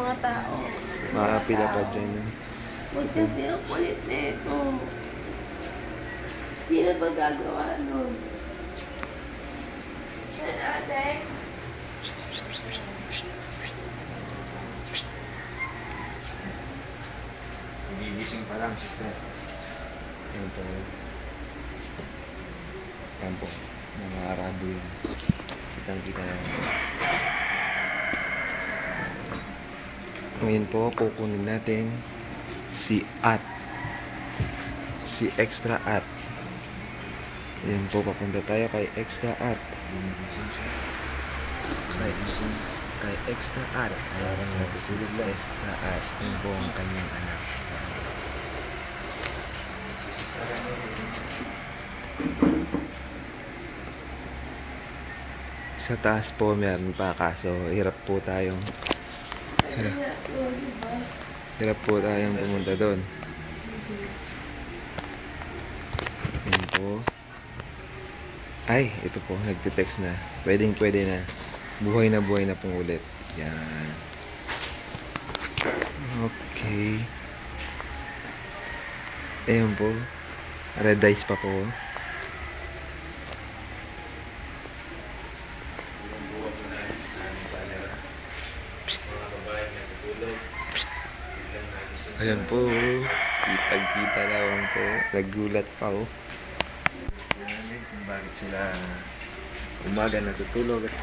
mga tao. Makapila pa dyan. Huwag kasi ang kulit na ito. Sino ba gagawa nun? Yan, ate. Gigising pa lang, sister. Yan po. Yan po. Nangarado yun. Kitang-kita naman. Ngayon po, kukunin natin si At. Si Extra At. Yan po, papunta tayo kay Extra At. Kay Extra At. Ayan na si Extra At. Yan po ang kanyang anak. Sa taas po meron pa, kaso hirap po tayong pumunta doon. Yan po. Ay, ito po, nagte-text na. Pwede na. Buhay na pong ulit. Yan. Okay. Ayan po. Red eyes pa po. Ayan po. Kitang-kita naman po. Nagulat pa po. Kung bakit sila umaga natutulog at